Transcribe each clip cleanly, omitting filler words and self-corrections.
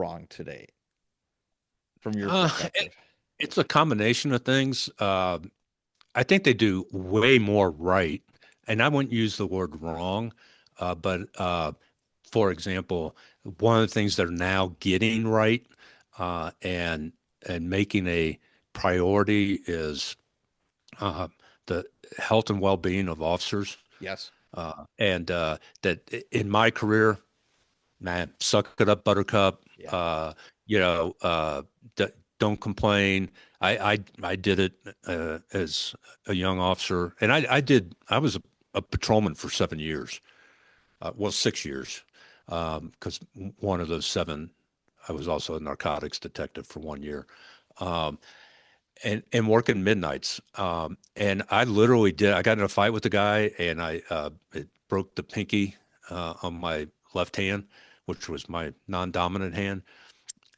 wrong today from your Uh, perspective? it's a combination of things. I think they do way more right, and I wouldn't use the word wrong, but for example, one of the things they're now getting right and making a priority is uh, the health and well-being of officers. Yes. And that in my career, man, suck it up, Buttercup. Yeah. Uh, you know, d don't complain. I did it as a young officer, and I was a patrolman for 7 years. Well, 6 years, because one of those seven, I was also a narcotics detective for 1 year. Um, and working midnights. And I literally did. I got in a fight with the guy, and I it broke the pinky on my left hand, which was my non-dominant hand.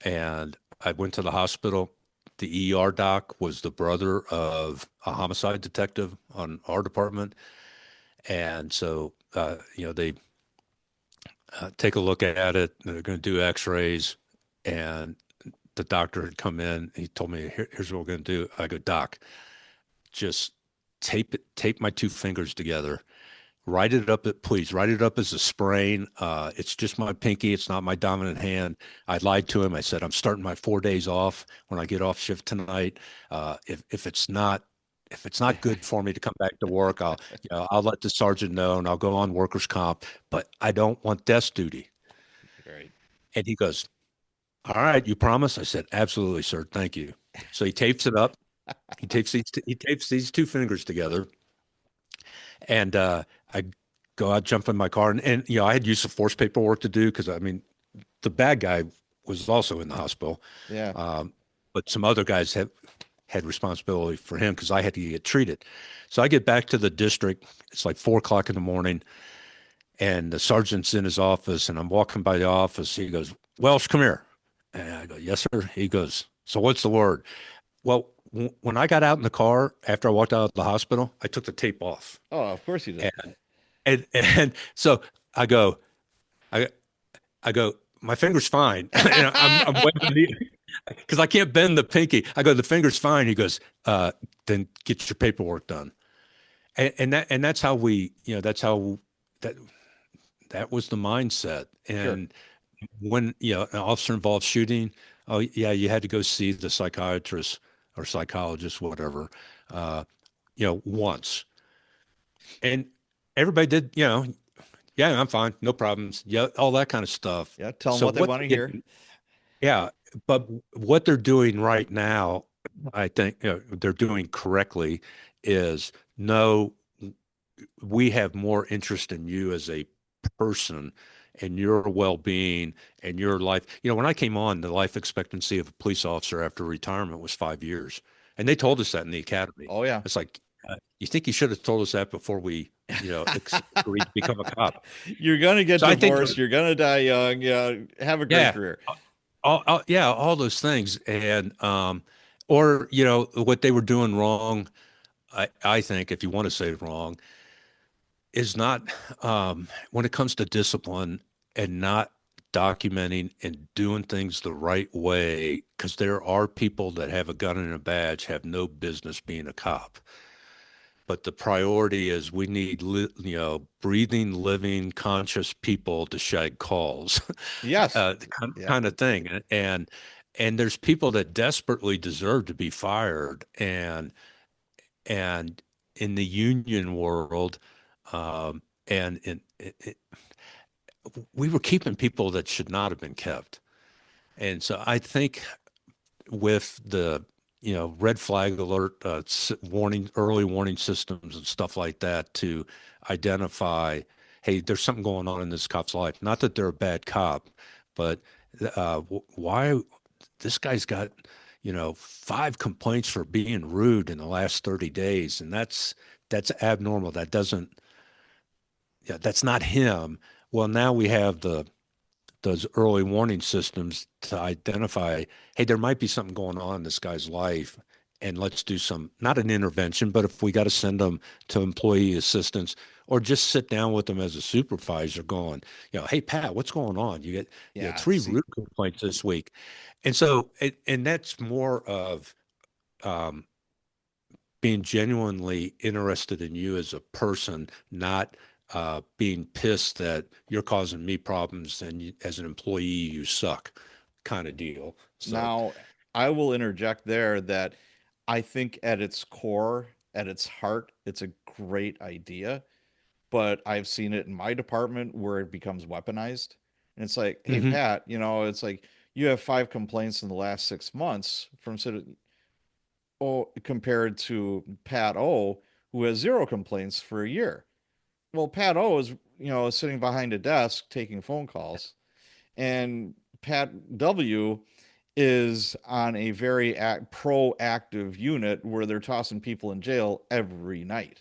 And I went to the hospital. The ER doc was the brother of a homicide detective on our department, and so they take a look at it. They're going to do X-rays, and the doctor had come in. He told me, Here's what we're going to do." I go, "Doc, just tape my two fingers together. Write it up, please. Write it up as a sprain. It's just my pinky. It's not my dominant hand." I lied to him. I said, "I'm starting my 4 days off when I get off shift tonight. If it's not good for me to come back to work, I'll let the sergeant know and I'll go on workers' comp. But I don't want desk duty." Right. And he goes, "All right, you promise?" I said, "Absolutely, sir. Thank you." So he tapes it up. He tapes these two fingers together, and I go out, jump in my car, and I had use of force paperwork to do because I mean the bad guy was also in the hospital, Yeah. um, but some other guys had responsibility for him because I had to get treated. So I get back to the district. It's like 4 o'clock in the morning, and the sergeant's in his office, and I'm walking by the office. He goes, "Welsh, come here." And I go, "Yes, sir." He goes, "So what's the word?" Well, when I got out in the car after I walked out of the hospital, I took the tape off. Oh, of course you did. And so I go, I I go, "My finger's fine." And I'm waving the because I can't bend the pinky. I go, "The finger's fine." He goes, "Then get your paperwork done." And that's how that that was the mindset. Sure. And when an officer involved shooting, oh yeah, you had to go see the psychiatrist or psychologist, whatever, once. And everybody did, yeah, I'm fine, no problems, yeah, all that kind of stuff. Yeah. Tell them So what they what want to they're hear. getting, yeah, but what they're doing right now, I think they're doing correctly, is no, we have more interest in you as a person and your well-being and your life. When I came on, the life expectancy of a police officer after retirement was 5 years, and they told us that in the academy. Oh, yeah. It's like, you think you should have told us that before we, agreed to become a cop. You're going to get So I think, divorced. You're going to die young. Yeah. Have a great yeah, career. yeah, all those things, and or what they were doing wrong. I think if you want to say wrong is not when it comes to discipline and not documenting and doing things the right way, because there are people that have a gun and a badge have no business being a cop. But the priority is we need breathing, living, conscious people to shag calls, Yes. Yeah. kind of thing. And there's people that desperately deserve to be fired, and in the union world, and we were keeping people that should not have been kept. And so I think with the red flag alert, warning, early warning systems and stuff like that to identify, hey, there's something going on in this cop's life. Not that they're a bad cop, but why this guy's got 5 complaints for being rude in the last 30 days, and that's abnormal. That doesn't, yeah, that's not him. Well, now we have those early warning systems to identify, hey, there might be something going on in this guy's life, and let's do some, not an intervention, but if we got to send them to employee assistance, or just sit down with them as a supervisor going, hey, Pat, what's going on? You had Yeah. three See, root complaints this week. And so, and that's more of um, being genuinely interested in you as a person, not being pissed that you're causing me problems and as an employee, you suck kind of deal. So, now I will interject there that I think at its core, at its heart, it's a great idea, but I've seen it in my department where it becomes weaponized. And it's like, hey, mhm. Pat, it's like you have 5 complaints in the last 6 months from compared to Pat O, who has 0 complaints for a year. Well, Pat O is, sitting behind a desk taking phone calls, and Pat W is on a very proactive unit where they're tossing people in jail every night.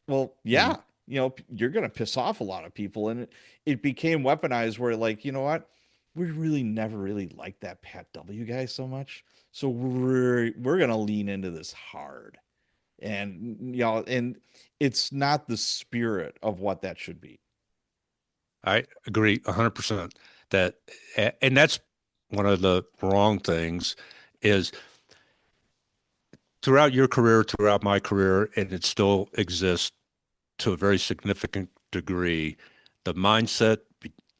Well, And yeah, you're going to piss off a lot of people. And it became weaponized where, like, you know what? We really never really liked that Pat W guy so much. So we're going to lean into this hard. And it's not the spirit of what that should be. I agree 100% that, and that's one of the wrong things is throughout your career, throughout my career, and it still exists to a very significant degree, the mindset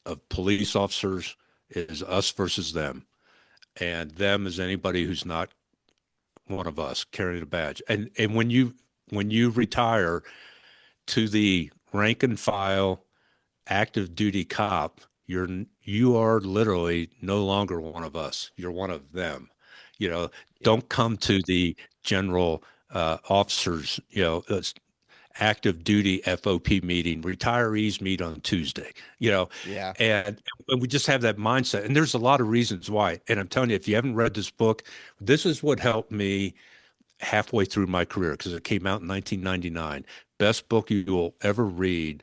of police officers is us versus them, and them is anybody who's not one of us carrying a badge. And when you retire to the rank and file active duty cop, you are literally no longer one of us. You're one of them. You know, Yep. don't come to the general officers, active duty FOP meeting. Retirees meet on Tuesday. Yeah. And we just have that mindset. And there's a lot of reasons why. And I'm telling you, if you haven't read this book, this is what helped me halfway through my career because it came out in 1999. Best book you will ever read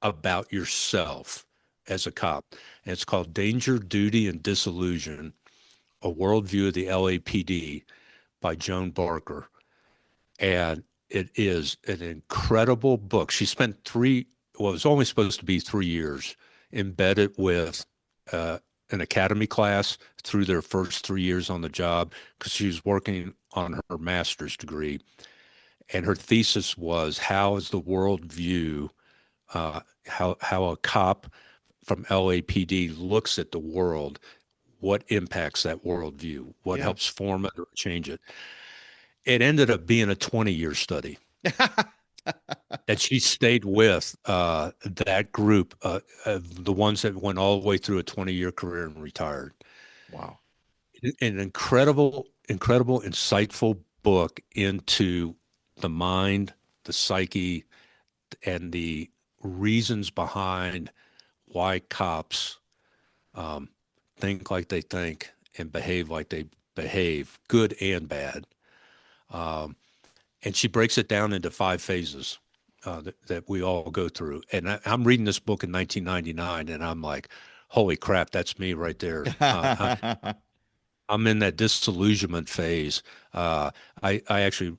about yourself as a cop. And it's called Danger, Duty, and Disillusion, A Worldview of the LAPD by Joan Barker. And it is an incredible book. She spent well, it was only supposed to be 3 years embedded with an academy class through their first 3 years on the job because she was working on her master's degree. And her thesis was how is the worldview, how a cop from LAPD looks at the world, what impacts that worldview, what Yeah. helps form it or change it. It ended up being a 20-year study that she stayed with that group of the ones that went all the way through a 20-year career and retired. Wow. An incredible, incredible, insightful book into the mind, the psyche, and the reasons behind why cops um, think like they think and behave like they behave, good and bad. Um, and she breaks it down into 5 phases that we all go through. And I'm reading this book in 1999, and I'm like, holy crap, that's me right there. I'm in that disillusionment phase. Uh, I actually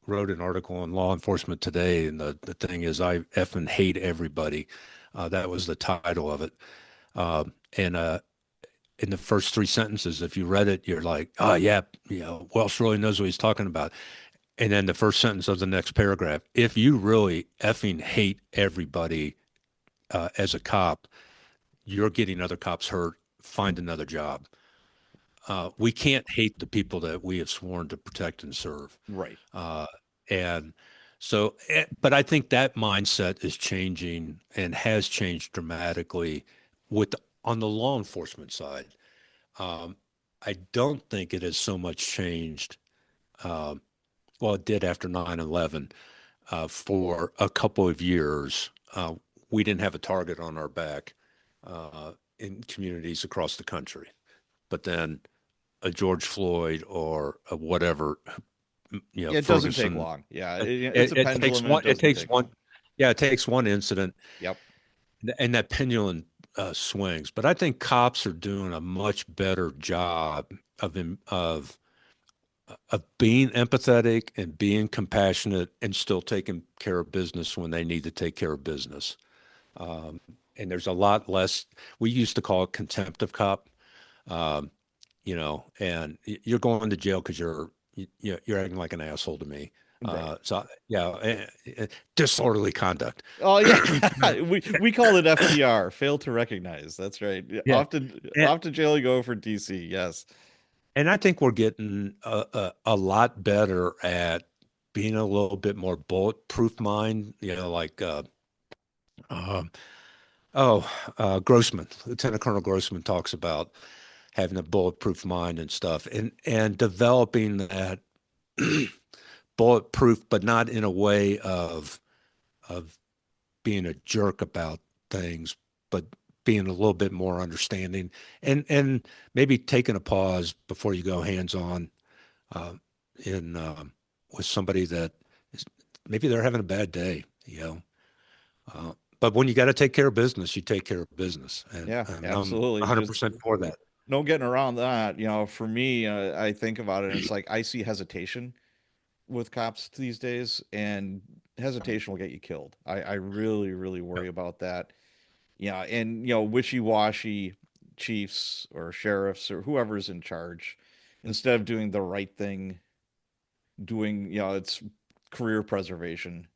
wrote an article on law enforcement today, and the thing is, I effing hate everybody. That was the title of it. And in the first 3 sentences, if you read it, you're like, oh, yeah, Welsh really knows what he's talking about. And then the first sentence of the next paragraph, if you really effing hate everybody as a cop, you're getting other cops hurt. Find another job. We can't hate the people that we have sworn to protect and serve. Right. Uh, and so, but I think that mindset is changing and has changed dramatically with on the law enforcement side. Um, I don't think it has so much changed. Um, well, it did after 9/11. For a couple of years. We didn't have a target on our back in communities across the country. But then a George Floyd or a whatever, It doesn't take Ferguson. long. Yeah. It, It's it, a it takes pendulum and it one. It doesn't takes take long. one. Yeah, it takes one incident, Yep. and that pendulum swings. But I think cops are doing a much better job of of being empathetic and being compassionate and still taking care of business when they need to take care of business. Um, and there's a lot less. We used to call it contempt of cop. Um, and you're going to jail because you're acting like an asshole to me. Right. So yeah, disorderly conduct. Oh yeah, we call it FTR, fail to recognize. That's right. Yeah, Yeah, and, off to jail you go for DC. Yes. and I think we're getting a lot better at being a little bit more bulletproof mind. Like um, Grossman, Lieutenant Colonel Grossman talks about having a bulletproof mind and stuff, and developing that bulletproof, but not in a way of being a jerk about things, but being a little bit more understanding, and maybe taking a pause before you go hands on uh, in with somebody that is, maybe they're having a bad day, but when you got to take care of business, you take care of business, and, Yeah, and I'm absolutely. There's 100% for that. no getting around that. For me, I think about it and it's like I see hesitation with cops these days, and hesitation will get you killed. I really, really worry about that. Yeah, and wishy-washy chiefs or sheriffs or whoever's in charge, instead of doing the right thing, doing, it's career preservation,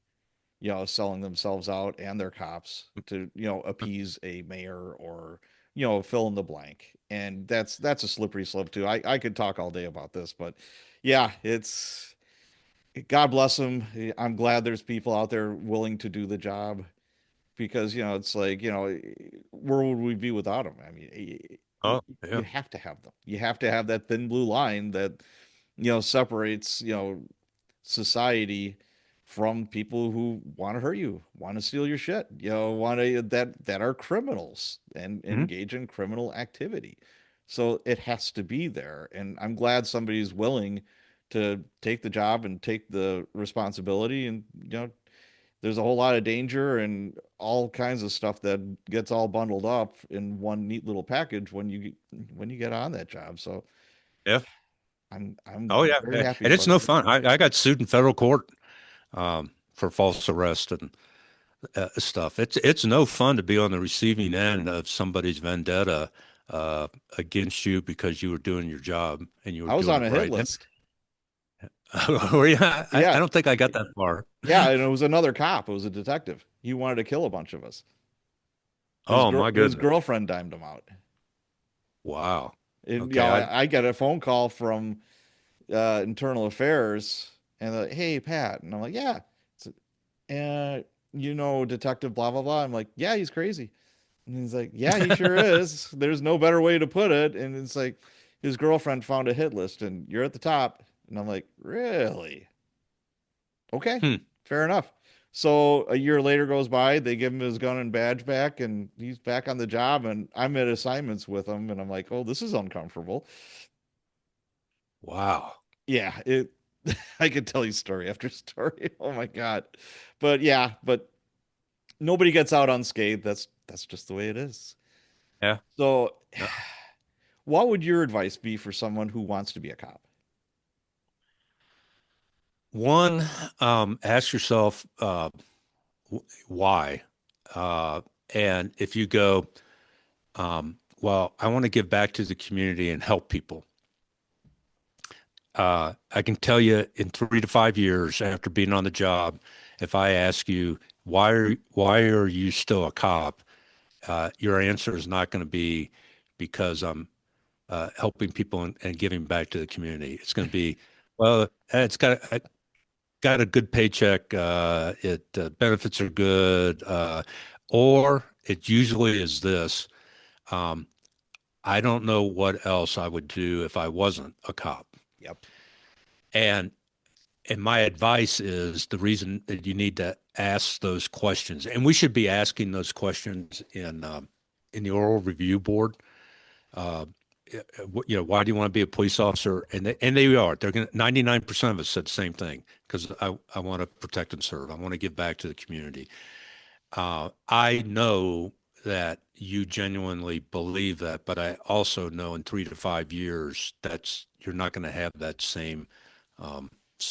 selling themselves out and their cops to, appease a mayor or, fill in the blank. And that's a slippery slope too. I could talk all day about this, but yeah, it's God bless them. I'm glad there's people out there willing to do the job because, it's like, where would we be without them? I mean, Oh, you yeah. have to have them. You have to have that thin blue line that, separates, society from people who want to hurt you, want to steal your shit, want to that are criminals and Mhm. engage in criminal activity. So it has to be there, and I'm glad somebody's willing to take the job and take the responsibility. And there's a whole lot of danger and all kinds of stuff that gets all bundled up in one neat little package when you get on that job. So Yeah. I'm Oh, yeah. very happy And it's for no them. fun. I got sued in federal court for false arrest and stuff. It's no fun to be on the receiving end of somebody's vendetta against you because you were doing your job and you were I was doing on it a hit right. And list. I Yeah, don't think I got that far. yeah, and it was another cop. It was a detective. He wanted to kill a bunch of us. Oh my His goodness! girlfriend dimed him out. Wow. And Okay. I get a phone call from internal affairs, and they're like, "Hey, Pat," and I'm like, "Yeah." And Detective blah blah blah. I'm like, "Yeah, he's crazy." And he's like, "Yeah, he sure is. There's no better way to put it." And it's like his girlfriend found a hit list, and you're at the top. And I'm like, "Really? Okay, Hmm. fair enough." So a year later goes by, they give him his gun and badge back, and he's back on the job, and I'm at assignments with him, and I'm like, "Oh, this is uncomfortable." Wow. Yeah, it. I could tell you story after story. Oh my God, but yeah, but nobody gets out unscathed. That's just the way it is. Yeah. So, Yeah. what would your advice be for someone who wants to be a cop? One, ask yourself why, uh, and if you go, well, I want to give back to the community and help people. I can tell you in 3 to 5 years after being on the job, if I ask you why are you still a cop, your answer is not going to be because I'm helping people and giving back to the community. It's going to be, well, got a good paycheck. It benefits are good, or it usually is this. Um, I don't know what else I would do if I wasn't a cop. Yep. And And my advice is the reason that you need to ask those questions, and we should be asking those questions in the oral review board. Uh, why do you want to be a police officer? And they are. They're going to 99% of us said the same thing because I want to protect and serve. I want to give back to the community. I know that you genuinely believe that, but I also know in 3 to 5 years that's you're not going to have that same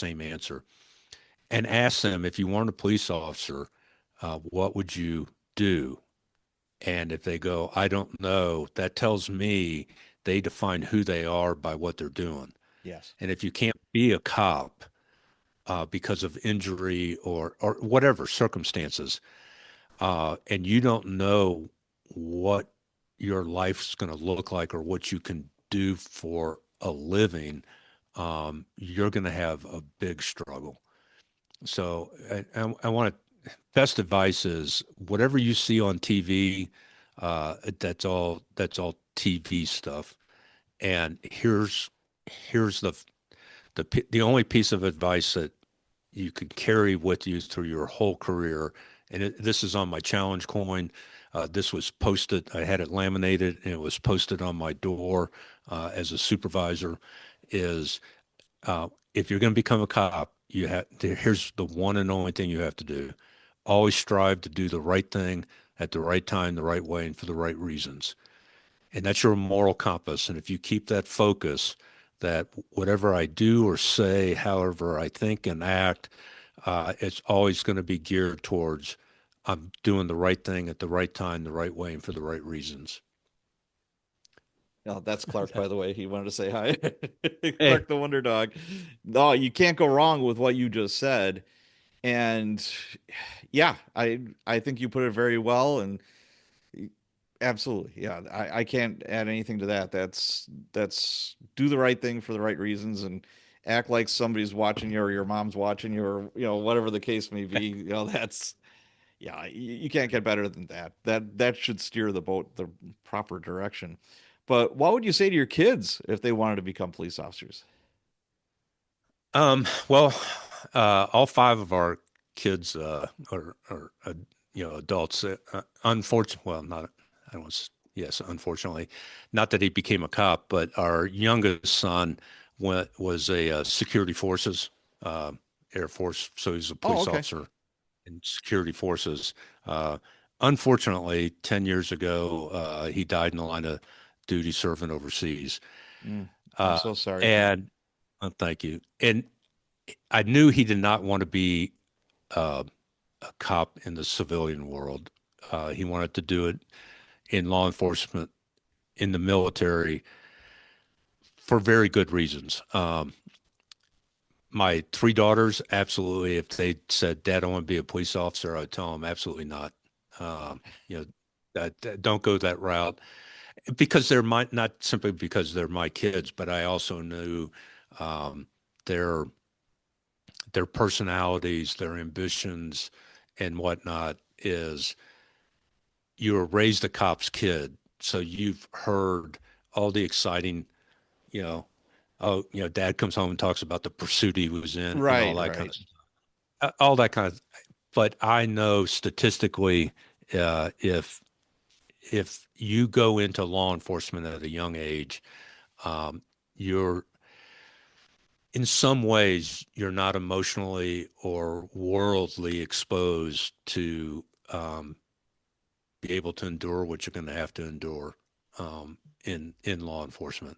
answer. And ask them if you weren't a police officer, what would you do? And if they go, I don't know, that tells me they define who they are by what they're doing. Yes. And if you can't be a cop because of injury or whatever circumstances, and you don't know what your life's going to look like or what you can do for a living, you're going to have a big struggle. So I want to, best advice is whatever you see on TV, that's all TV stuff. And here's the only piece of advice that you can carry with you through your whole career. And this is on my challenge coin. This was posted. I had it laminated and it was posted on my door as a supervisor. Is if you're going to become a cop, here's the one and only thing you have to do. Always strive to do the right thing at the right time, the right way, and for the right reasons. And that's your moral compass. And if you keep that focus, that whatever I do or say, however I think and act, it's always going to be geared towards I'm doing the right thing at the right time, the right way, and for the right reasons. Oh, that's Clark, by the way. He wanted to say hi. Hey, Clark the Wonder Dog. No, you can't go wrong with what you just said. And yeah, I think you put it very well. And absolutely, yeah, I can't add anything to that. That's do the right thing for the right reasons and act like somebody's watching you or your mom's watching you or whatever the case may be. That's yeah, you can't get better than that. That should steer the boat the proper direction. But what would you say to your kids if they wanted to become police officers? well, all five of our kids are adults. Unfortunately, well, not I don't want yes, unfortunately, not that he became a cop, but our youngest son was a security forces, uh, Air Force, so he's a Oh, police okay. officer in security forces. Unfortunately, 10 years ago, he died in the line of duty serving overseas. Mm, I'm Uh, so sorry. and thank you. And I knew he did not want to be uh, a cop in the civilian world. He wanted to do it in law enforcement, in the military, for very good reasons. My three daughters, absolutely. If they said, "Dad, I want to be a police officer," I would tell them, "Absolutely not." Um, you know, don't go that route because they're my not simply because they're my kids, but I also knew um, their their personalities, their ambitions, and whatnot is you were raised a cop's kid, so you've heard all the exciting, you know, oh, dad comes home and talks about the pursuit he was in and Right, right. all that kind of. But I know statistically, if you go into law enforcement at a young age, you're in some ways you're not emotionally or worldly exposed to be able to endure what you're going to have to endure in law enforcement.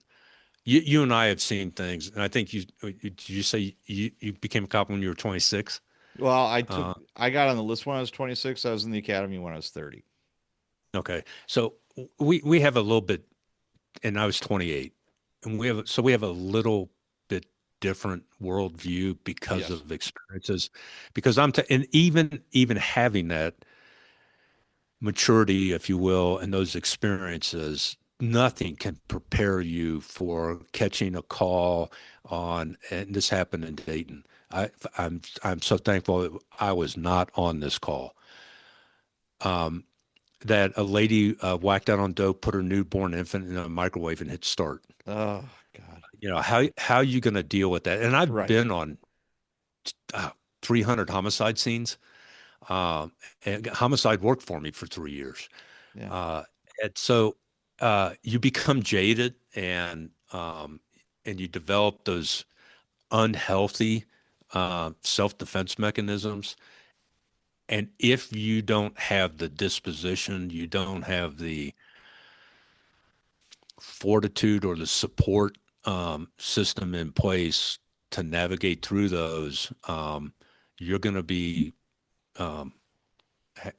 You and I have seen things, and I think did you say you became a cop when you were 26? Well, Uh, I got on the list when I was 26. I was in the academy when I was 30. okay, so we have a little bit, and I was 28, and we have a little bit different worldview because Yes. of experiences. Because and even having that maturity, if you will, and those experiences, nothing can prepare you for catching a call on, and this happened in Dayton. I'm so thankful that I was not on this call. That a lady whacked out on dope, put her newborn infant in a microwave, and hit start. Oh God. How are you going to deal with that? And I've Right. been on uh, 300 homicide scenes. Um, and homicide worked for me for 3 years. Yeah. Uh, and so you become jaded and you develop those unhealthy self-defense mechanisms. And if you don't have the disposition, you don't have the fortitude or the support system in place to navigate through those, you're going to be um,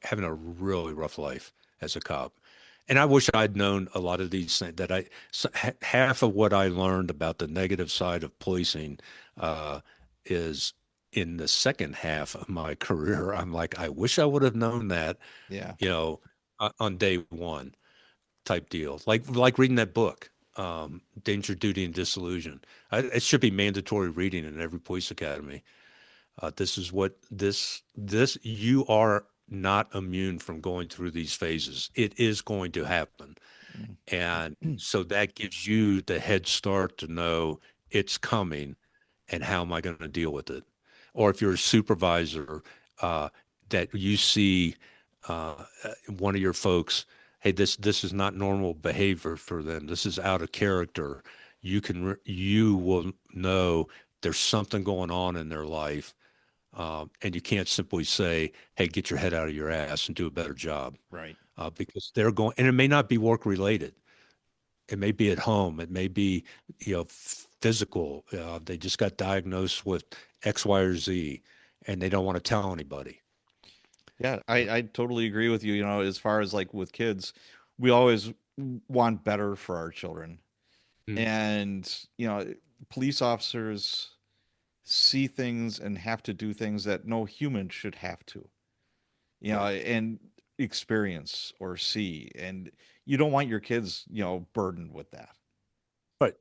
having a really rough life as a cop. And I wish I'd known a lot of these things that half of what I learned about the negative side of policing is in the second half of my career. I'm like, I wish I would have known that, Yeah. you know, on day one type deal. Like reading that book, Danger, Duty, and Disillusion. It should be mandatory reading in every police academy. This is what this you are not immune from going through these phases. It is going to happen. And Mm. so that gives you the head start to know it's coming and how am I going to deal with it? Or if you're a supervisor, uh, that you see one of your folks, hey, this is not normal behavior for them. This is out of character. You will know there's something going on in their life, and you can't simply say, hey, get your head out of your ass and do a better job, Right. because they're going, and it may not be work related. It may be at home. It may be, physical. They just got diagnosed with X, Y, or Z, and they don't want to tell anybody. Yeah, I totally agree with you. You know, as far as like with kids, we always want better for our children. Mm. And, you know, police officers see things and have to do things that no human should have to, you know, Right. and experience or see. And you don't want your kids, you know, burdened with that. Right.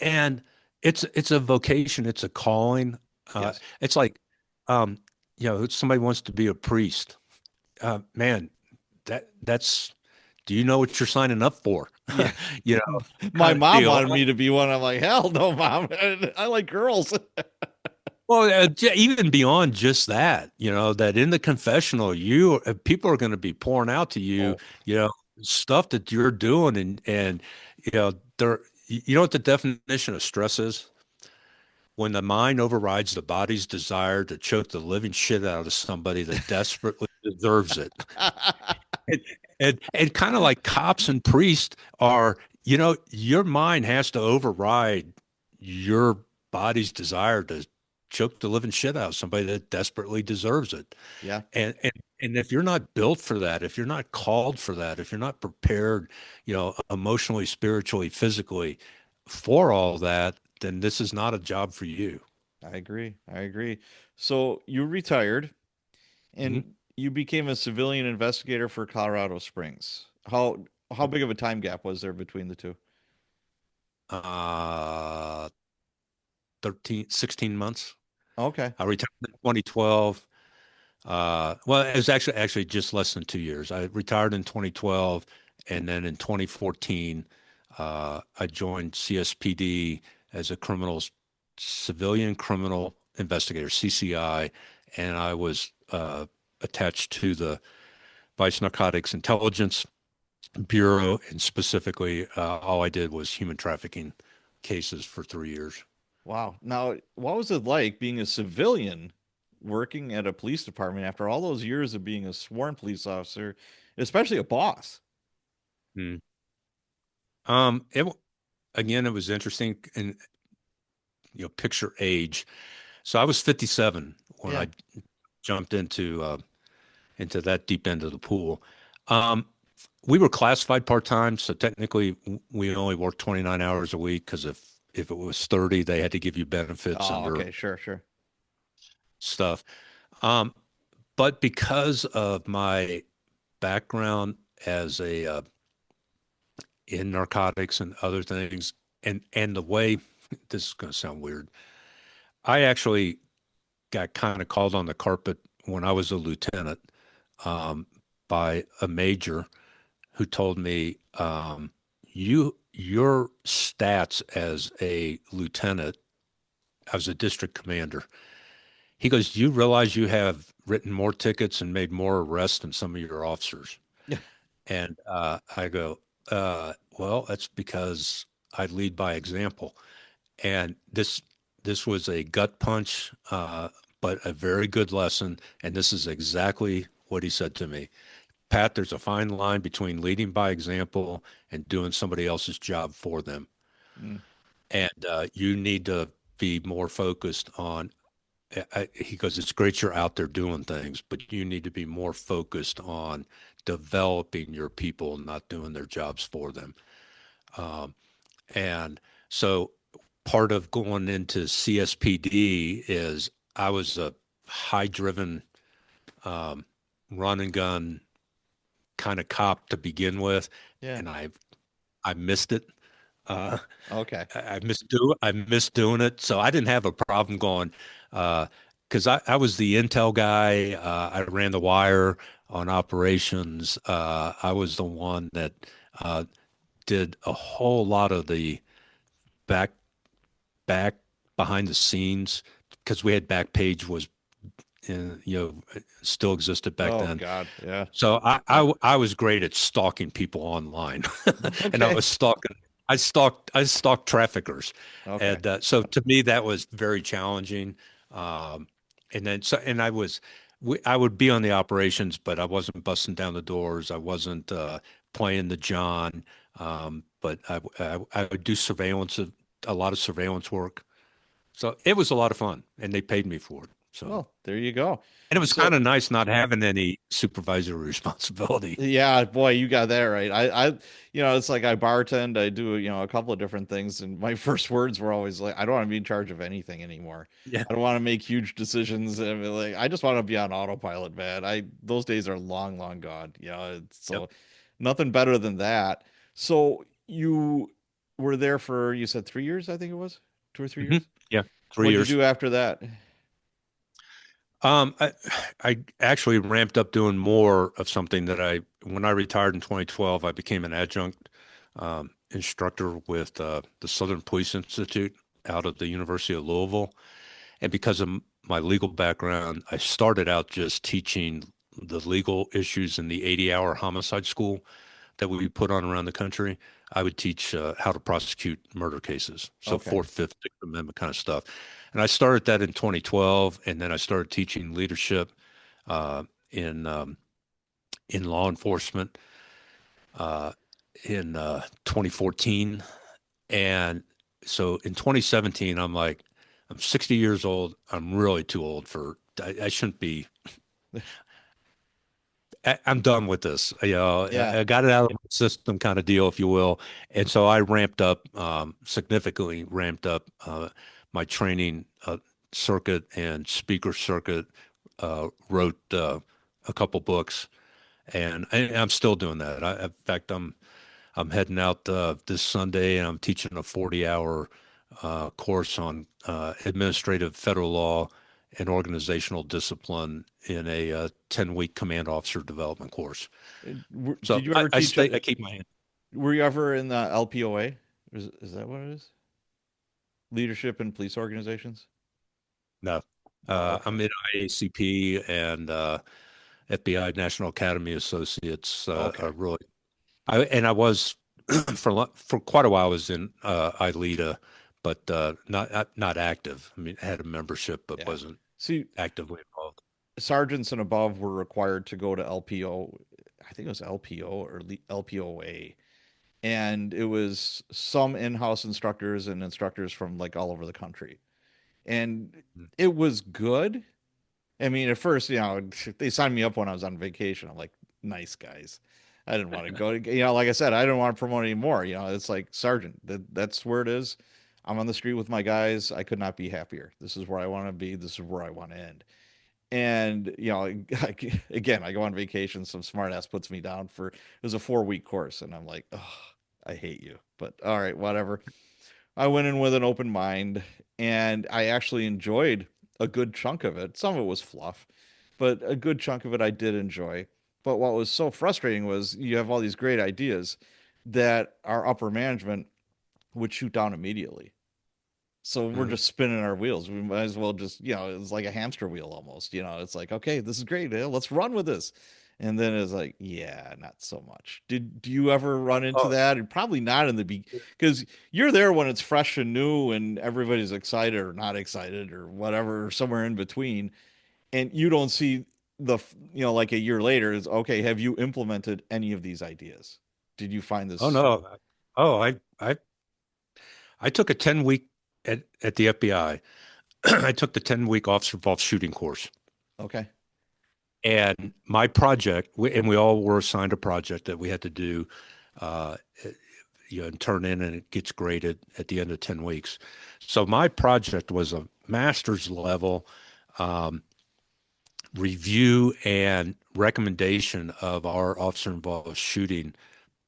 And it's a vocation. It's a calling. Yes. It's like, um, somebody wants to be a priest. Man, that's. Do you know what you're signing up for? Yeah. You know, My kind of mom deal. wanted me to be one. I'm like, hell no, mom. I like girls. Well, even beyond just that, that in the confessional, people are going to be pouring out to you, Oh, you know, stuff that you're doing, and they're, what the definition of stress is? When the mind overrides the body's desire to choke the living shit out of somebody that desperately deserves it. And and kind of like cops and priests are, your mind has to override your body's desire to choke the living shit out of somebody that desperately deserves it. yeah, And if you're not built for that, if you're not called for that, if you're not prepared, emotionally, spiritually, physically for all that, then this is not a job for you. I agree. I agree. So you retired Mhm. and you became a civilian investigator for Colorado Springs. How big of a time gap was there between the two? Uh, 16 months. Okay. I retired in 2012. Well, it was actually just less than 2 years. I retired in 2012, and then in 2014, I joined CSPD as a civilian criminal investigator, CCI, and I was attached to the Vice Narcotics Intelligence Bureau, and specifically, all I did was human trafficking cases for 3 years. Wow. Now, what was it like being a civilian working at a police department after all those years of being a sworn police officer, especially a boss? Hmm. Again, it was interesting, and picture age. So I was 57 when Yeah. I jumped into that deep end of the pool. Um, we were classified part time, so technically we only worked 29 hours a week because if it was 30, they had to give you benefits Oh, under okay. Sure, sure. stuff. Um, but because of my background as a in narcotics and other things, and the way this is going to sound weird, I actually got kind of called on the carpet when I was a lieutenant, um, by a major who told me, your stats as a lieutenant, I was a district commander. He goes, "Do you realize you have written more tickets and made more arrests than some of your officers?" Yeah. And I go, well, that's because I lead by example. And this was a gut punch. but a very good lesson. And this is exactly what he said to me. Pat, there's a fine line between leading by example and doing somebody else's job for them. Mm, And you need to be more focused on, he goes, it's great you're out there doing things, but you need to be more focused on developing your people, not doing their jobs for them. And so part of going into CSPD is I was a high driven run and gun kind of cop to begin with, yeah. and I missed it. Uh, Okay. I missed doing it. So I didn't have a problem going because I was the intel guy. I ran the wire on operations. I was the one that uh, did a whole lot of the back back behind the scenes because we had Backpage was still existed back Oh then. God. Yeah. So I was great at stalking people online, and Okay. I stalked traffickers, Okay. and so to me that was very challenging. And then I would be on the operations, but I wasn't busting down the doors. I wasn't playing the John, but I would do a lot of surveillance work. So it was a lot of fun, and they paid me for it. So. Well, there you go. And it was kind So of nice not having any supervisory responsibility. yeah, boy, you got that right. It's like I bartend, I do, a couple of different things, and my first words were always like, I don't want to be in charge of anything anymore. Yeah. I don't want to make huge decisions. I mean, like, I just want to be on autopilot, man. Those days are long, long gone. Yep. So nothing better than that. So you were there for, you said 3 years, I think it was, 2 or 3 years. Yeah. Three What'd you years. do after that? Um, I, I actually ramped up doing more of something when I retired in 2012, I became an adjunct instructor with the Southern Police Institute out of the University of Louisville. And because of my legal background, I started out just teaching the legal issues in the 80-hour homicide school that we put on around the country. I would teach how to prosecute murder cases, so Okay. Fourth, Fifth, Sixth Amendment kind of stuff. And I started that in 2012, and then I started teaching leadership uh, in in law enforcement uh, in 2014. And so in 2017, I'm like, I'm 60 years old. I'm really too old I shouldn't be. I'm done with this. Yeah. I got it out of my system, kind of deal, if you will. And so I ramped up, significantly ramped up my training circuit and speaker circuit. Wrote a couple books, and I'm still doing that. In fact, I'm heading out this Sunday, and I'm teaching a 40-hour course on administrative federal law and organizational discipline in a 10-week command officer development course. Did So you ever teach? I keep my hand. Were you ever in the LPOA? Is that what it is? Leadership in police organizations? No, Oh, okay. I'm in IACP and FBI National Academy Associates. Okay. Are really, I was for quite a while. I was in ILEADA, but not active. I mean, I had a membership, but Yeah. wasn't See, actively involved. sergeants and above were required to go to LPO. I think it was LPO or LPOA. And it was some in-house instructors and instructors from like all over the country. And Mm. it was good. I mean, at first, they signed me up when I was on vacation. I'm like, nice guys. I didn't want to go. Like I said, I didn't want to promote anymore. It's like sergeant. That's where it is. I'm on the street with my guys. I could not be happier. This is where I want to be. This is where I want to end. And again, I go on vacation. Some smartass puts me down for it was a 4 week course, and I'm like, oh, I hate you. But all right, whatever. I went in with an open mind, and I actually enjoyed a good chunk of it. Some of it was fluff, but a good chunk of it I did enjoy. But what was so frustrating was you have all these great ideas that our upper management would shoot down immediately. So we're Mhm. just spinning our wheels. We might as well just, it's like a hamster wheel almost. It's like, okay, this is great. Let's run with this. And then it's like, yeah, not so much. Do you ever run into Oh, that? And probably not in the because you're there when it's fresh and new and everybody's excited or not excited or whatever, or somewhere in between. And you don't see like a year later is okay, have you implemented any of these ideas? Did you find oh this no. Oh, I took a 10-week at the FBI. I took the 10-week officer involved shooting course. okay? And my project, and we all were assigned a project that we had to do, uh, and turn in, and it gets graded at the end of 10 weeks. So my project was a master's level um, review and recommendation of our officer involved shooting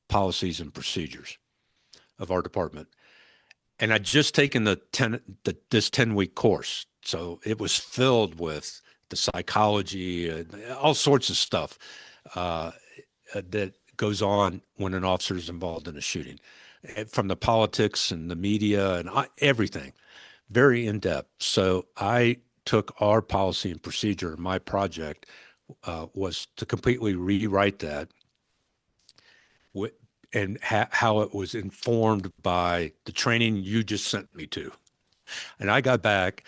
policies and procedures of our department. And I'd just taken this 10-week course. So it was filled with the psychology and all sorts of stuff uh, that goes on when an officer is involved in a shooting, from the politics and the media and everything, very in depth. So I took our policy and procedure. My project was to completely rewrite that and how it was informed by the training you just sent me to. And I got back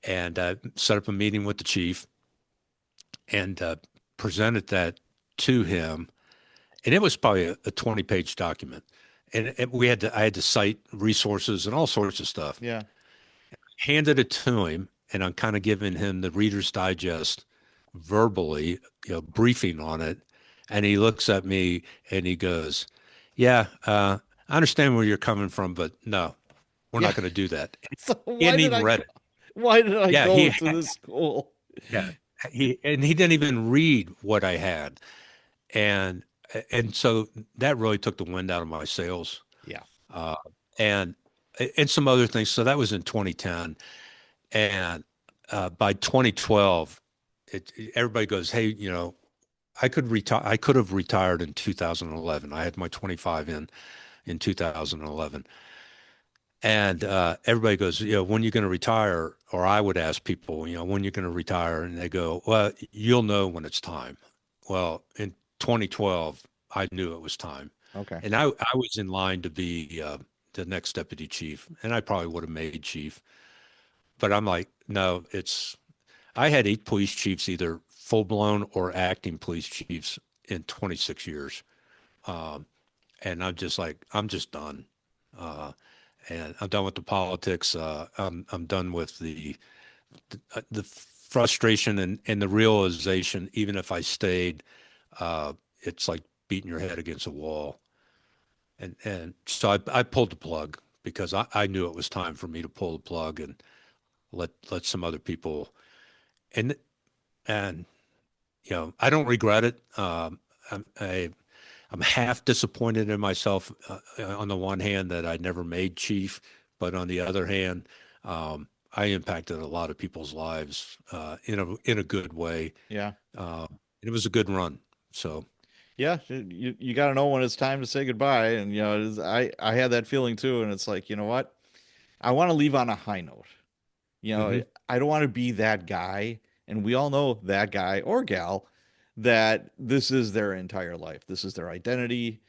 and set up a meeting with the chief and presented that to him. And it was probably a 20-page document. And I had to cite resources and all sorts of stuff. Yeah. Handed it to him, and I'm kind of giving him the Reader's Digest verbally, briefing on it. And he looks at me and he goes, "Yeah, I understand where you're coming from, but no, we're Yeah. not going to do that." So He hadn't even read it. why did I Yeah, go to this school? yeah, he didn't even read what I had, and so that really took the wind out of my sails, Yeah. uh, and some other things. So that was in 2010, and by 2012, everybody goes, "Hey, I could retire. I could have retired in 2011. I had my 25 in 2011." And everybody goes, when are you going to retire? Or I would ask people, when you're going to retire? And they go, well, you'll know when it's time. Well, in 2012, I knew it was time. Okay. And I was in line to be the next deputy chief, and I probably would have made chief. But I'm like, no, I had 8 police chiefs, either full blown or acting police chiefs in 26 years. Um, and I'm just like, I'm just done. Uh, and I'm done with the politics. I'm done with the frustration and the realization. Even if I stayed, it's like beating your head against a wall. And so I pulled the plug because I knew it was time for me to pull the plug and let some other people. And and I don't regret it. I'm I, I'm half disappointed in myself on the one hand that I never made chief, but on the other hand, I impacted a lot of people's lives in a good way. Yeah. Uh, it was a good run. So Yeah, you got to know when it's time to say goodbye, and I had that feeling too, and it's like, you know what? I want to leave on a high note. hmm I don't want to be that guy, and we all know that guy or gal that this is their entire life. This is their identity,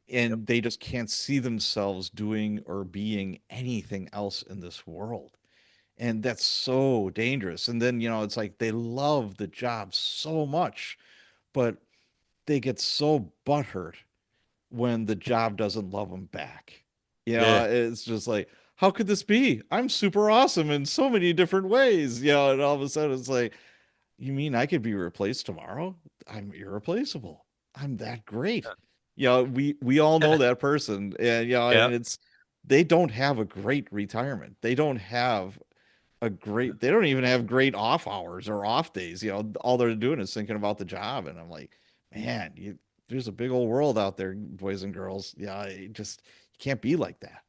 yep, and they just can't see themselves doing or being anything else in this world. And that's so dangerous. And then, it's like they love the job so much, but they get so butthurt when the job doesn't love them back. yeah, It's just like, how could this be? I'm super awesome in so many different ways. And all of a sudden it's like, you mean I could be replaced tomorrow? I'm irreplaceable. I'm that great. We all know that person, and yeah, and they don't have a great retirement. They don't even have great off hours or off days. All they're doing is thinking about the job. And I'm like, man, there's a big old world out there, boys and girls. You can't be like that.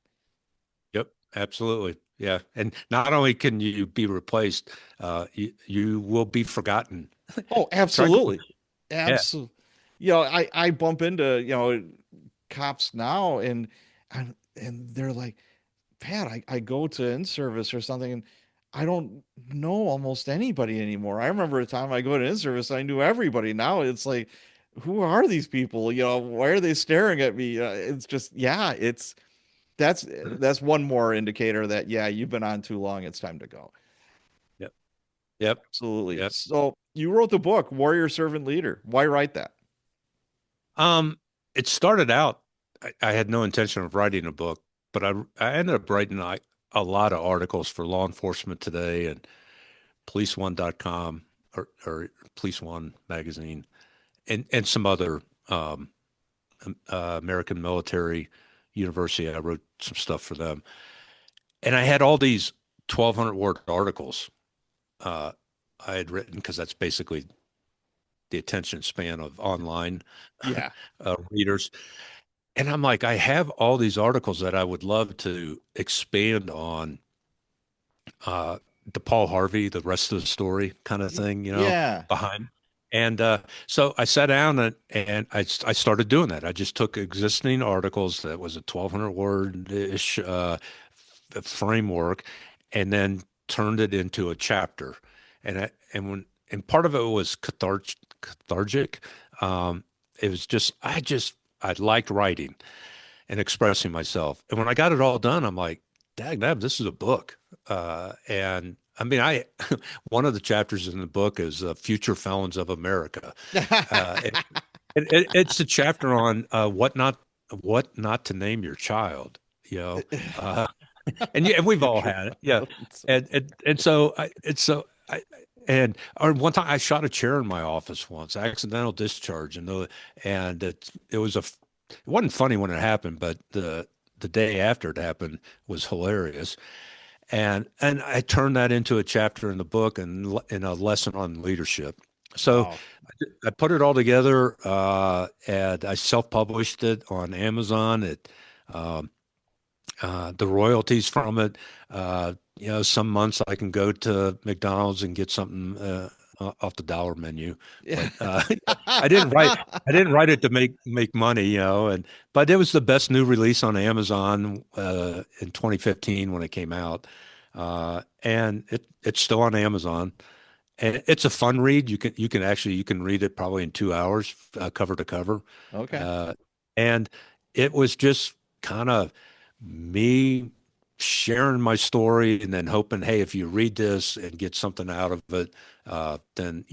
yep, absolutely, yeah. And not only can you be replaced, you will be forgotten. Oh, Try going, absolutely. yeah, Absolutely. I bump into, cops now, and they're like, Pat, I go to in service or something, and I don't know almost anybody anymore. I remember a time I go to in service, I knew everybody. Now it's like who are these people? Why are they staring at me? It's just, yeah, that's one more indicator that, yeah, you've been on too long. It's time to go. Yep. Yep. Absolutely. Yep. So you wrote the book, Warrior Servant Leader. Why write that? Um, it started out, I had no intention of writing a book, but I ended up writing a lot of articles for Law Enforcement Today and policeone.com or Police One magazine and some other American Military University. I wrote some stuff for them. And I had all these 1,200 word articles uh, I had written because that's basically the attention span of online Yeah. readers. And I'm like, I have all these articles that I would love to expand on uh, the Paul Harvey, the rest of the story kind of thing, Yeah. behind. And so I sat down and I started doing that. I just took existing articles that was a 1,200 word ish framework and then turned it into a chapter. And part of it was cathartic. Um, it was I liked writing and expressing myself. And when I got it all done, I'm like, dag nab, this is a book. And I mean, one of the chapters in the book is Future Felons of America. Uh, it, it's a chapter on what not to name your child, you know. Uh, and we've all Future had it, yeah. felons. And so and or one time I shot a chair in my office once, accidental discharge, and it was it wasn't funny when it happened, but the day after it happened was hilarious. And I turned that into a chapter in the book and in a lesson on leadership. So Wow. I put it all together, and I self-published it on Amazon. Um, the royalties from it. Some months I can go to McDonald's and get something off the dollar menu, Yeah. but I didn't write. I didn't write it to make money, but it was the best new release on Amazon in 2015 when it came out, and it's still on Amazon. And it's a fun read. You can read it probably in 2 hours, cover to cover. Okay. Uh, and it was just kind of me sharing my story and then hoping, hey, if you read this and get something out of it, then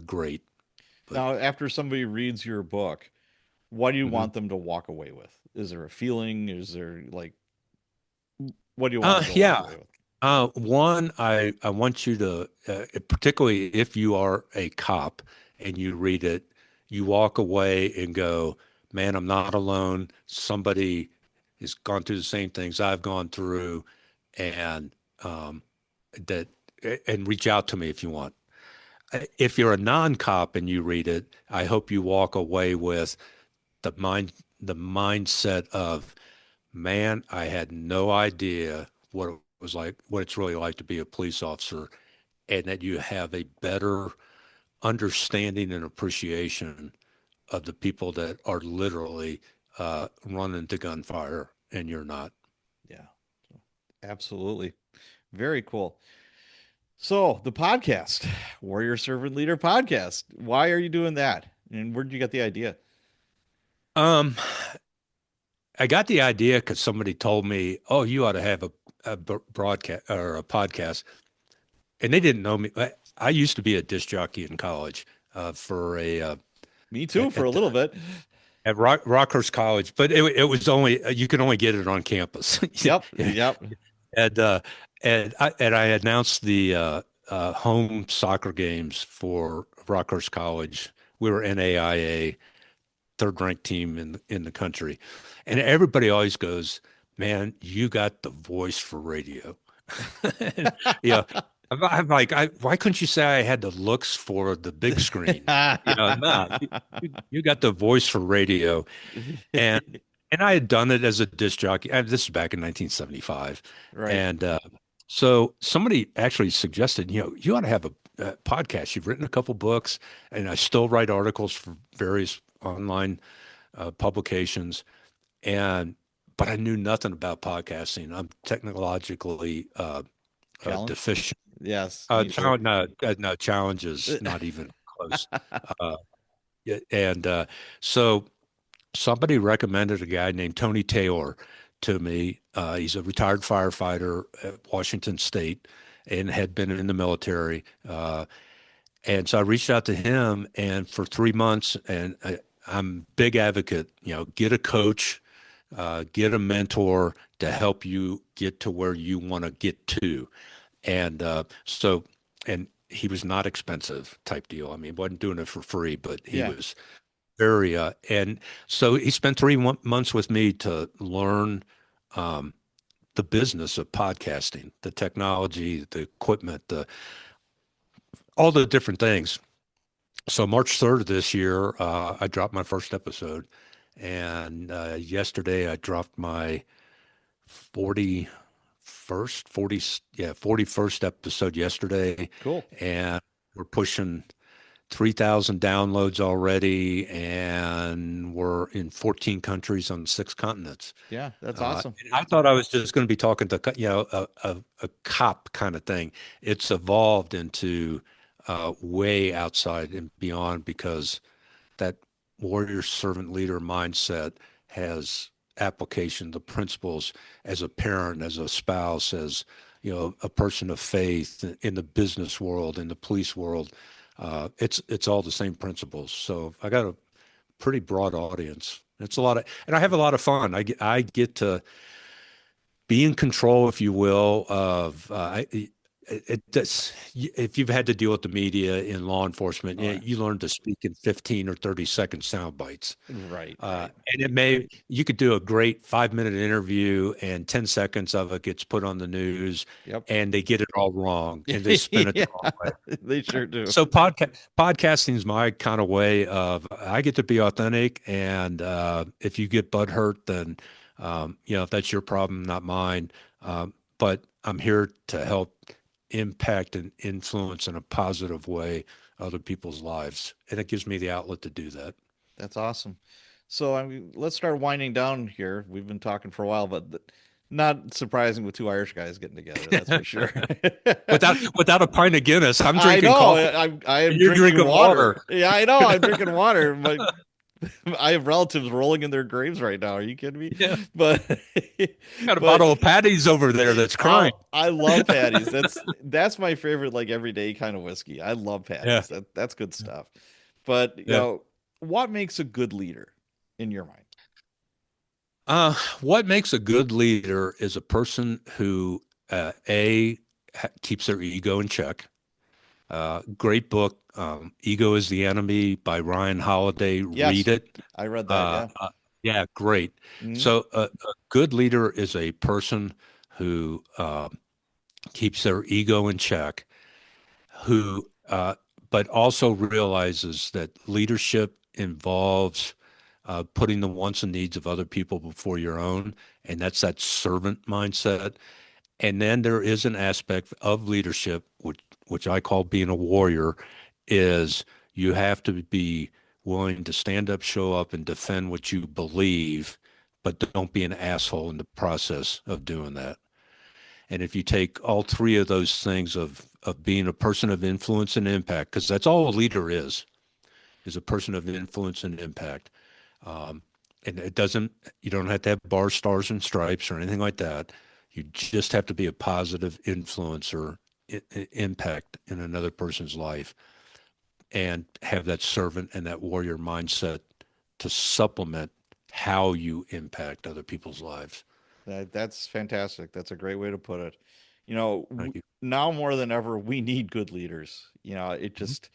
great. But Now, after somebody reads your book, what do you mhm. want them to walk away with? Is there a feeling? Is there like, what do you want them to walk Yeah. away with? One, I want you to, particularly if you are a cop and you read it, you walk away and go, man, I'm not alone. Somebody has gone through the same things I've gone through, and that, and reach out to me if you want. If you're a non-cop and you read it, I hope you walk away with the the mindset of, man, I had no idea what it's really like to be a police officer, and that you have a better understanding and appreciation of the people that are literally running to gunfire, and you're not. Yeah, absolutely. Very cool. So, the podcast, Warrior Servant Leader podcast. Why are you doing that? And where did you get the idea? Um, I got the idea because somebody told me, "Oh, you ought to have a broadcast or a podcast," and they didn't know me. I used to be a disc jockey in college for Me too, at, for a at little bit. Rockhurst College, but it was only you could only get it on campus. Yep. Yep. and I announced the home soccer games for Rockhurst College. We were NAIA, third ranked team in the country, and everybody always goes, "Man, you got the voice for radio." Yeah, I'm like, why couldn't you say I had the looks for the big screen? No, you got the voice for radio, and I had done it as a disc jockey. This is back in 1975, Right. and so somebody actually suggested, you ought to have a podcast. You've written a couple books, and I still write articles for various online publications, and but I knew nothing about podcasting. I'm technologically Challenged? deficient. Yes, me too. No, no challenges, not even close. Yeah, and so somebody recommended a guy named Tony Taylor to me. He's a retired firefighter at Washington State and had been in the military. And so I reached out to him, and for 3 months, and I'm big advocate, get a coach, get a mentor to help you get to where you want to get to. And and he was not expensive type deal. I mean, he wasn't doing it for free, but he Yeah, was very, and so he spent 3 months with me to learn um, the business of podcasting, the technology, the equipment, all the different things. So March 3rd of this year, I dropped my first episode, and yesterday I dropped my 41st, 40, yeah, 41st episode yesterday, cool. and we're pushing 3,000 downloads already, and we're in 14 countries on 6 continents. Yeah, that's awesome. And I thought I was just going to be talking to, a cop kind of thing. It's evolved into way outside and beyond because that warrior servant leader mindset has application, the principles as a parent, as a spouse, as a person of faith in the business world, in the police world. It's all the same principles. So I got a pretty broad audience. It's a lot of, and I have a lot of fun. I get to be in control, if you will, of if you've had to deal with the media in law enforcement, Oh, yeah. you learn to speak in 15 or 30-second sound bites. Right, right. And you could do a great 5-minute interview and 10 seconds of it gets put on the news Yep. and they get it all wrong and they spin it the Yeah, wrong way. they sure do. So podcasting is my kind of way of I get to be authentic, and if you get butt hurt, then if that's your problem, not mine. But I'm here to help impact and influence in a positive way other people's lives, and it gives me the outlet to do that. That's awesome. So I mean, let's start winding down here. We've been talking for a while, but not surprising with two Irish guys getting together. That's for sure. Without a pint of Guinness, I'm I drinking know. coffee I and am you're drinking drinking water. water. Yeah, I know. I'm drinking water. I have relatives rolling in their graves right now. Are you kidding me? Yeah, But got a but bottle of Patty's over there that's crying. oh, I love patties. That's my favorite like everyday kind of whiskey. I love Yeah, patties. That's good stuff. But yeah. what makes a good leader in your mind? What makes a good leader is a person who, keeps their ego in check. Great book, Ego is the Enemy by Ryan Holiday. Read Yes, it. I read that. Uh, Yeah. uh, yeah, great. Mhm. So, a good leader is a person who keeps their ego in check, who, but also realizes that leadership involves putting the wants and needs of other people before your own, and that's that servant mindset. And then there is an aspect of leadership, which I call being a warrior, is you have to be willing to stand up, show up, and defend what you believe, but don't be an asshole in the process of doing that. And if you take all three of those things of being a person of influence and impact, because that's all a leader is a person of influence and impact. Um, and it doesn't, you don't have to have bars, stars, and stripes or anything like that. You just have to be a positive influencer, impact in another person's life and have that servant and that warrior mindset to supplement how you impact other people's lives. That's fantastic. That's a great way to put it. Thank you. Now more than ever, we need good leaders. Mhm.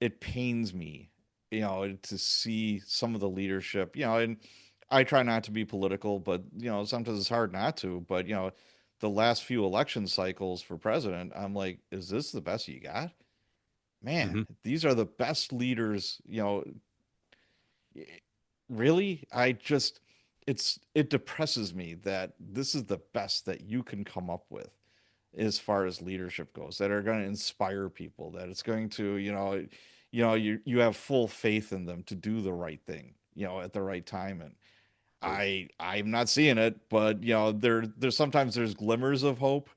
It pains me, to see some of the leadership, and I try not to be political, but sometimes it's hard not to. But the last few election cycles for president, I'm like, is this the best you got? Man, Mhm. these are the best leaders, really? It depresses me that this is the best that you can come up with as far as leadership goes, that are going to inspire people, that it's going to, you have full faith in them to do the right thing, at the right time. And Right. I'm not seeing it, but there's sometimes there's glimmers of hope,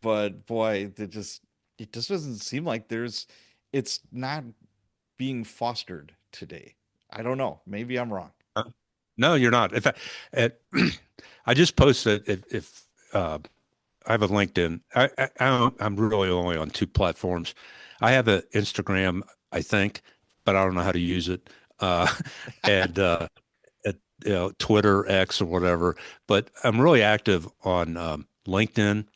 but boy, it just doesn't seem like it's not being fostered. today. I don't know. Maybe I'm wrong. Uh, No, you're not. In fact, it, I just posted if I have a LinkedIn. I'm really only on two platforms. I have an Instagram, I think, but I don't know how to use it. Uh, and Twitter, X, or whatever. But I'm really active on LinkedIn.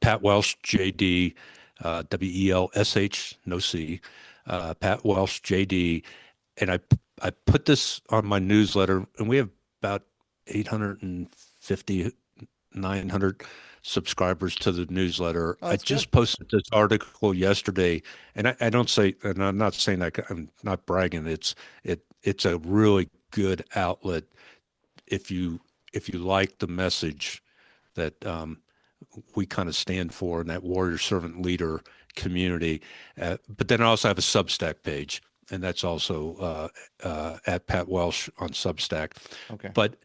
Pat Welsh, JD, Welsh, no C, Pat Welsh, JD, and I put this on my newsletter, and we have about 850 900 subscribers to the newsletter. Oh, I that's good. just posted this article yesterday, and I don't say, and I'm not saying that I'm not bragging. It's a really good outlet if you like the message that we kind of stand for in that warrior servant leader community. But then I also have a Substack page, and that's also at Pat Welsh on Substack. Okay. But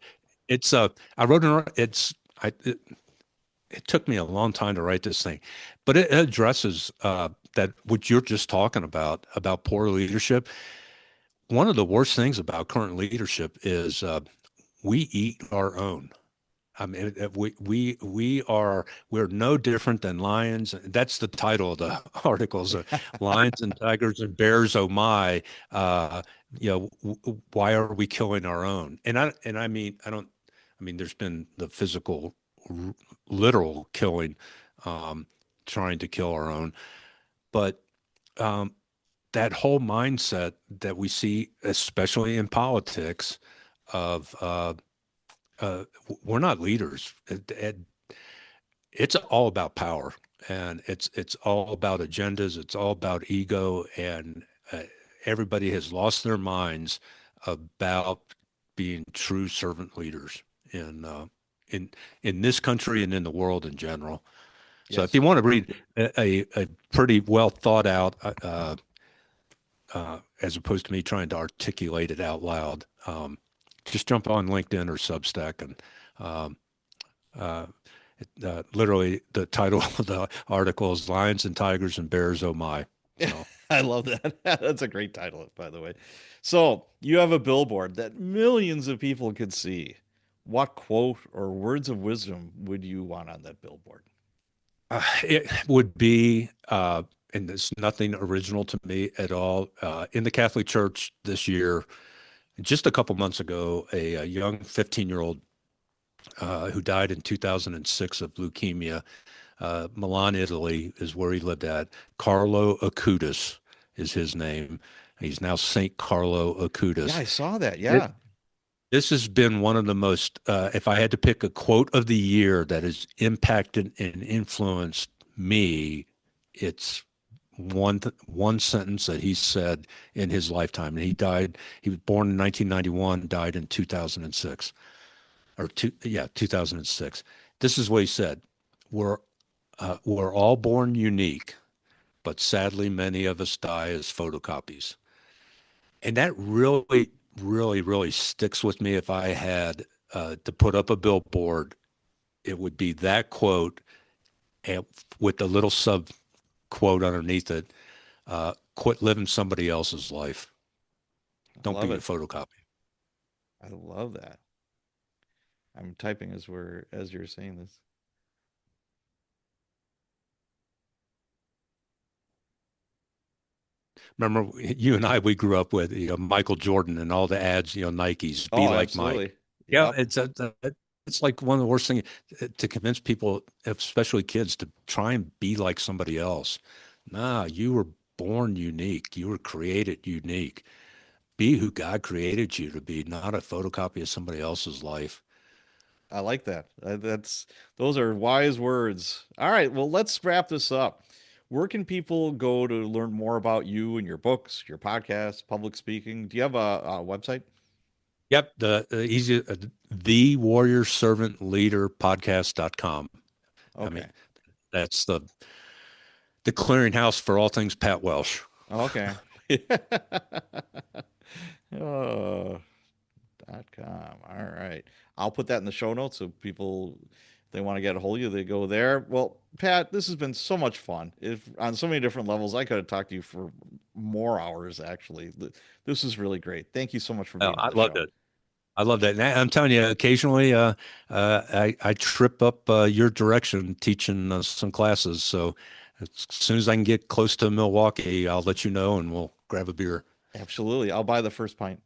it's I wrote an it's I it took me a long time to write this thing, but it addresses that what you're just talking about poor leadership. One of the worst things about current leadership is we eat our own. I mean, we're no different than lions. That's the title of the articles: "Lions and tigers and bears, oh my! Uh, why are we killing our own?" And I mean, I don't. I mean, there's been the physical, r- literal killing, um, trying to kill our own, but um, that whole mindset that we see, especially in politics, of we're not leaders. It's all about power, and it's all about agendas. It's all about ego, and everybody has lost their minds about being true servant leaders in uh, in in this country and in the world in general. So if Yes. you want to read a pretty well thought out, as opposed to me trying to articulate it out loud, just jump on LinkedIn or Substack and um, uh, literally the title of the article is "Lions and Tigers and Bears, oh my." So I love that. That's a great title, by the way. So you have a billboard that millions of people could see. What quote or words of wisdom would you want on that billboard? it would be, and it's nothing original to me at all. In the Catholic Church this year, just a couple months ago, a young 15-year-old who died in 2006 of leukemia. Milan, Italy is where he lived at. Carlo Acutis is his name. He's now Saint Carlo Yeah, Acutis. I saw that. It, Yeah. this has been one of the most, if I had to pick a quote of the year that has impacted and influenced me, it's one sentence that he said in his lifetime. And he died, he was born in 1991, died in 2006, or 2006. This is what he said. We're we're all born unique, but sadly, many of us die as photocopies. And that really, really, really sticks with me. If I had to put up a billboard, it would be that quote and with the little sub quote underneath it: "Quit living somebody else's life. I Don't love be a it. photocopy." I love that. I'm typing as you're saying this. Remember, you and I, we grew up with Michael Jordan and all the ads, Nikes, be Oh, like Mike. absolutely. Yeah, Yep. it's like one of the worst things to convince people, especially kids, to try and be like somebody else. Nah, you were born unique. You were created unique. Be who God created you to be, not a photocopy of somebody else's life. I like that. That's those are wise words. All right, well, let's wrap this up. Where can people go to learn more about you and your books, your podcast, public speaking? Do you have a website? Yep, the easy the warrior servant leader podcast.com. I mean, Okay. that's the clearinghouse for all things Pat Welsh. Okay. Oh, .com. All right. I'll put that in the show notes so people, if they want to get a hold of you, they go there. Well, Pat, this has been so much fun. If on so many different levels, I could have talked to you for more hours actually. This is really great. Thank you so much for Oh, being on I the loved show. it. I love that. And I'm telling you, occasionally, I trip up your direction teaching some classes. So as soon as I can get close to Milwaukee, I'll let you know and we'll grab a beer. Absolutely. I'll buy the first pint.